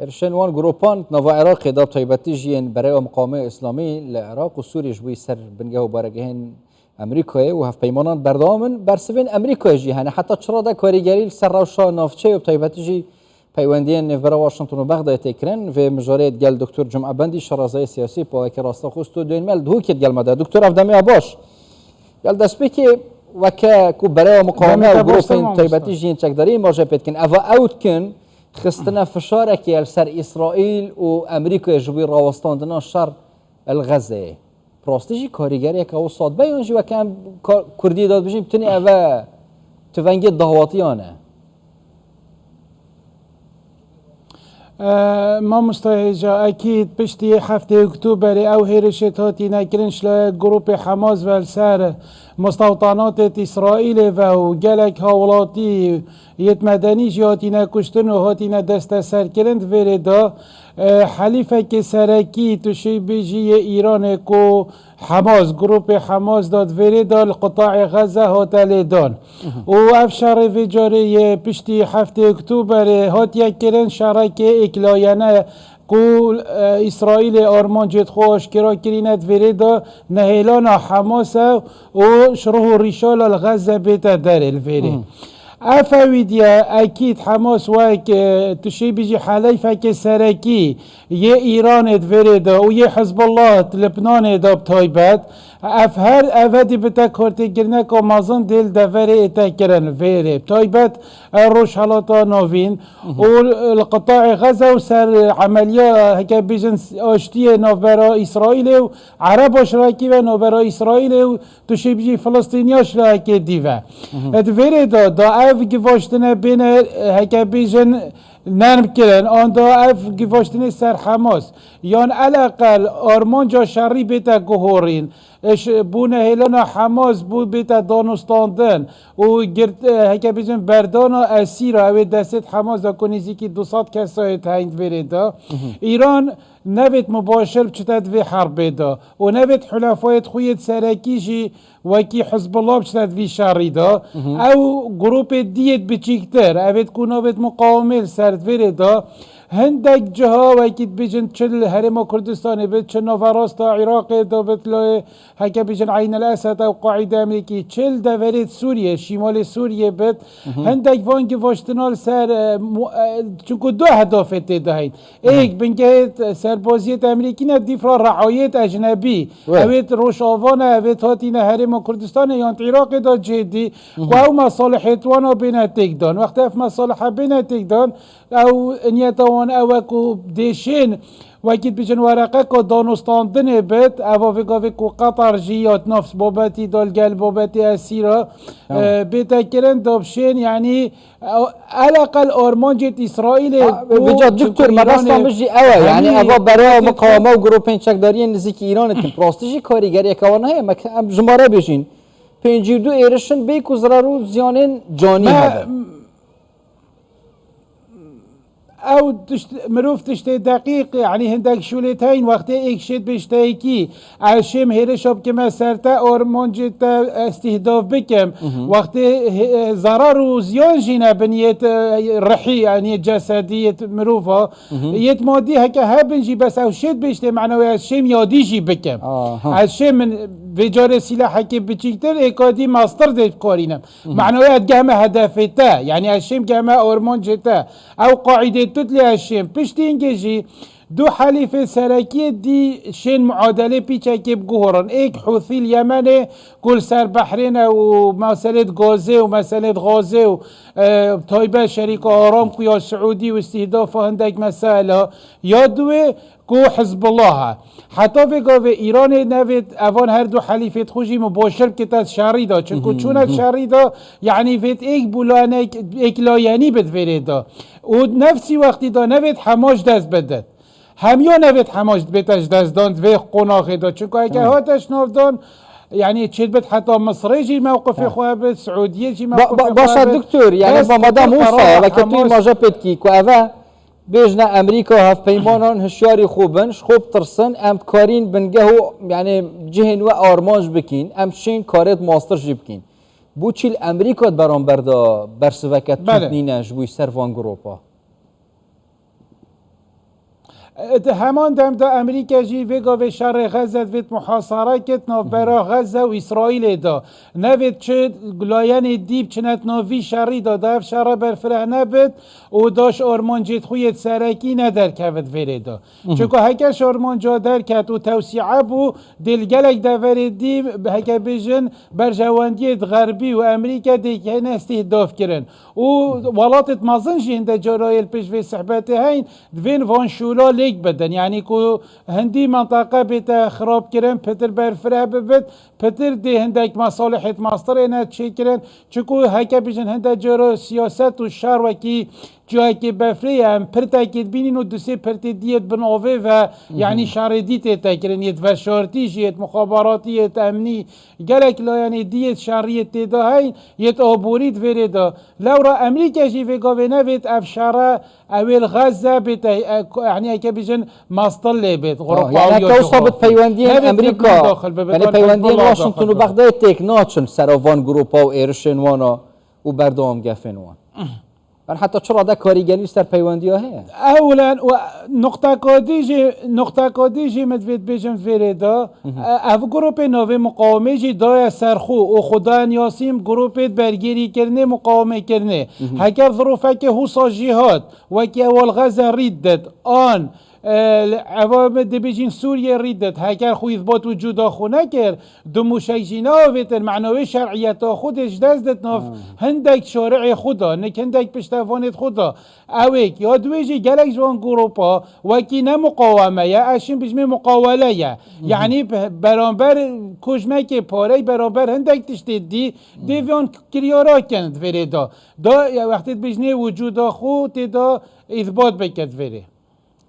ارشن وان گروپان نوا عراق دا تایبتی جین برای مقاومه اسلامی لعراق و سوریه جوی سر بنگه و بارگهن امریکای و هف پیمانان بردامن برسوین امریکای جی هنه حتی چرا دا کاریگری سر روشا نافچه و تایبتی جی پیوندین نفبرا واشنطن و بغداد تکرن و مجارید گل دکتر جمعه بندی شرازای سیاسی پا که راستا خوستو دوین مل دهو کت گل مده دکتر افدامی باش گل دست بکی وکه کو برای مقاومه و گروپین تایبتی جین چکداری ماجه پیت کن اوه اوت کن خستنا فشارك سر إسرائيل وأمريكا جوي راوستاندنا شر الغزة براستيجي كاريجري كاو صاد بيان جوا كان كردي داد بجيم تني أفا تفنجي الضغواتيانه ما مستهجا أكيد بشتي حفتي أكتوبر أو هيرشت هاتي نكرنش لجروب حماس والسار مستوطنات إسرائيل و جلك هولاتي يتمدني جهاتي نكشتن وهاتي ندست سر كرند فردا حليفة كسركي تشي بيجي إيران كو حماس جروب حماس داد فردا القطاع غزة هاتليدان وأفشار في جاري بشتي حفتي أكتوبر هاتي كرن شركة إكلاينا قول إسرائيل أرمان جد خوش كرا كرينت فريدا نهيلانا حماس و شروه ريشال الغزة بيتا دار الفريد افاويديا اكيد حماس واك تشي بيجي حليفة كسركي يه ايران فريدا و يه حزب الله لبنان دا بتايبات افهر افادي بتا كورتي جرنك ومازن ديل دفري اتاكرن فيري بتايبات الروش حالتا نوفين والقطاع غزة وسر عملية هكا بيجن اشتيه نوبرا اسرائيل وعرب اشراكي و نوبرا اسرائيل تشي بيجي فلسطينيا اشراكي ديفا ادفيريدا دا اف گواشتنه بین هکا بیجن نرم کرن آن دا اف گواشتنه سر حماس یان الاقل آرمان جا شری بیتا گهورین اش بونه هیلنا حماس بود بیتا دانستاندن و گرد هکا بیجن بردانا اسیرا اوی دستت حماس دا کنیزی که 200 کسای تایند ویرده ایران نبت مباشر بشتاد في حرب دا ونبت حلفاء خويت سراكيشي وكي حزب الله بشتاد في شاريدا او جروب ديت بتشيكتر ابت كونا بت مقاومه سرد في دا هندك جها وكيد بيجن تشل هرم كردستان بيت تشل نوفاراستا عراق دا بتلا هكا بيجن عين الاسد او قاعده امريكي تشل دا فريد سوريا شمال سوريا بيت هندك فان گواشتنال سر چونكو دو هدف تدهين ايك بنجهت سربازيت امريكي ندفرا رعايت اجنبي اويت روشافانا اويت هاتينا هرم كردستان يانت عراق دا جدي و مصالحت وانا بين تيكدان وقت اف مصالح بين تيكدان او نيتوان اوكو ديشين وكيد بيجن ورقه كو دانستاندن بيت او فيكو قطر جيات نفس بوباتي دالجل بوباتي اسيرا بيتكرن دوبشين يعني على الاقل ارمان جيت اسرائيل بجد دكتور مراستا مجي اوا يعني ابا برا مقاومه و گروپين چکداري نزيك ايران تن پراستيجي کاريگري كوانا هي جماره بيجين 52 ايرشن بيكو ضررو زيانين جاني هذا او مروف تشتي دقيق يعني هندك شولتين وقت ايك شد بشتايكي عشم هيرشاب كما سرتا ارمان جتا استهداف بكم وقت ضرر وزيان جينا بنيت رحي يعني جسدية مروفا يت مادي هكا هبنجي بس او شد بشتي معنوي عشم ياديجي بكم عشم من بجار سلاح كي بتشيكتر ايكادي ماستر ديت قارينم معنويات جامع هدفتا يعني عشم جامع ارمان جتا او قاعدة تتلي هالشين بشتين جيجي دو حليفة سراكية دي شين معادلة بيتشا كيب جوهران ايك حوثي اليمني كل سر بحرين ومسألة غازي ومسألة غازي طيبة شركة ارامكو يا سعودي واستهداف هندك مسألة يادوي كو حزب الله حتى في قوة إيران نفت أفان هر دو حليفة خوشي مباشر كتاز شاريدا چونكو چونك شاريدا يعني فيت ايك بولانك ايك لا يعني بد فريدا ونفسي وقتي دا نفت حماش دست بدد هميا نفت حماش بيتش دست داند في قناخي دا چونكو اكا هاتش نافدان يعني تشد حتى مصر يجي موقف اخوها بالسعوديه يجي موقف باشا دكتور يعني مادام وصل لكن ما جابت كي كو افا بيجنا امريكا هاف بيمانان هشياري خوبنش خوب ترسن ام كارين بنجهو يعني جهن و ارمانج بكين ام شين كارت ماستر جبكين بو چيل امريكا برام بردا برسوكت تنينش بوي سرفان گروپا همان دم دا امریکا جی وگا و شر غزه ویت محاصره کت ناف برا غزه و اسرائیل دا نوید چه گلاین دیب چنت ناوی شری دا داف شر برفره نبید و داش آرمان جید خویت سرکی ندر کود ویره دا چکو هکش آرمان جا در کت و توسیعه بو دلگلک دا ورید دیب هکا بیجن برجواندیت غربی و امریکا دیگه استهداف کرن و ولاتت مازن جی هنده جارایل پیش و صحبت هین دوین وان شولا لیک بدن یعنی که هندی منطقه بیت خراب کرن پتر برفره ببید پتر دی هندک مصالحت ماستر اینه چی کرن چکو هکا بیجن هنده جارا سیاست و شر وکی جایی که بفری هم پرتاکید بینین و دوسه پرتی دیت بناوه و یعنی شردیت تکرن یت و شارتیش یت مخابراتی یت امنی گلک لا یعنی دیت شریت تیدا هین یت آبورید وره دا لورا امریکا جی وگا و نوید افشاره اول غزه بیت یعنی اکا بیجن مستل لی بیت یعنی اکا اصابت پیوندین امریکا یعنی پیوندین واشنطن و بغداد تک ناچن سراوان گروپا و ایرشن وانا و بردام گفن وان من حتی چرا ده کاریگری سر پیوندی ها هست اولا و نقطه کادیجی مدوید بیجن فیردا او گروپ نوی مقاومه جی دای سرخو و خدا نیاسیم گروپت برگیری کرنه مقاومه کرنه هکر ظروفه که حوصا جهاد و که اول غزه ریدت آن عوام دبیجین سوریه ریدت هکر خو اثبات وجودا خو نکر دموشک جینا ویتر معنوی شرعیت خودش دزدت ناف هندک شارع خدا نک هندک پشتوانت خدا اویک یا دویجی گلک جوان گروپا وکی نه مقاومه یا اشین بجمه مقاوله یا یعنی برانبر کجمک پاره برانبر هندک تشتید دی ویان کریارا کند وره دا وقتی بجنه وجودا خو تدا اثبات بکد وره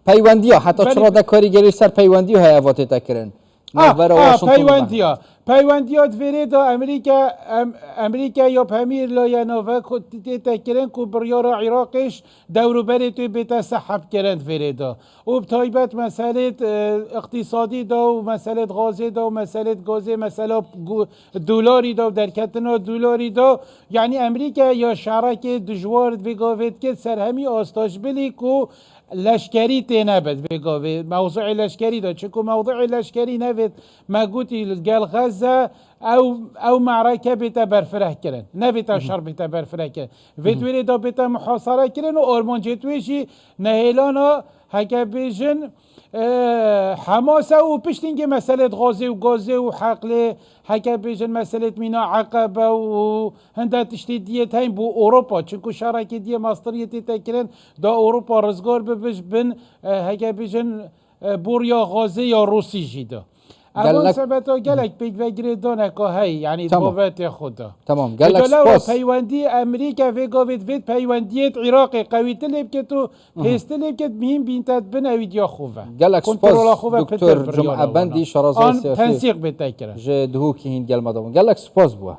پیوندی ها حتی چرا ده کاریگری سر پیوندی ها هیواتی تکرن پیوندی ها دویره دا امریکا یا پامیر لاینا و تکرن که بریار عراقش دورو بری توی بیتا سحب کرن دویره دا و بطایبت مسئله اقتصادی دا و مسئله غازی دا و مسئله گازی مسئله دولاری دا و در کتنا دولاری دا یعنی امریکا یا شرک دجوار دویگاوید که سر همی آستاش بلی که لشکری تی نبد بگاوی موضوع لشکری دا چکو موضوع لشکری نبد ما گوتی گل غزه او معرکه بیتا برفره کرن نبیتا شر بیتا برفره کرن ویدویری دا بیتا محاصره کرن و آرمان جتویشی نهیلانا هکا بیجن حماسه و پشتینگه مسئله غازی و گازی و حقله هکا بیجن مسئله مینا عقبه و هنده تشتیدیت هین بو اوروپا چونکو شرکی دیه ماستریتی تکرن دا اوروپا رزگار ببش بن هکا بیجن بوریا غازی یا روسی جیدا اول سبتا گلک پیگ و گریدانه که هی یعنی بابت خدا تمام گلک سپاس پیوندی امریکا وگاوید وید پیوندیت عراق قوی تلیب که تو پیست تلیب که مهم بینتد بنوید یا خوبه گلک سپاس دکتر جمعه بندی شرازه سیاسی تنسیق بتکره جدهو که هین گل مدام گلک سپاس بوه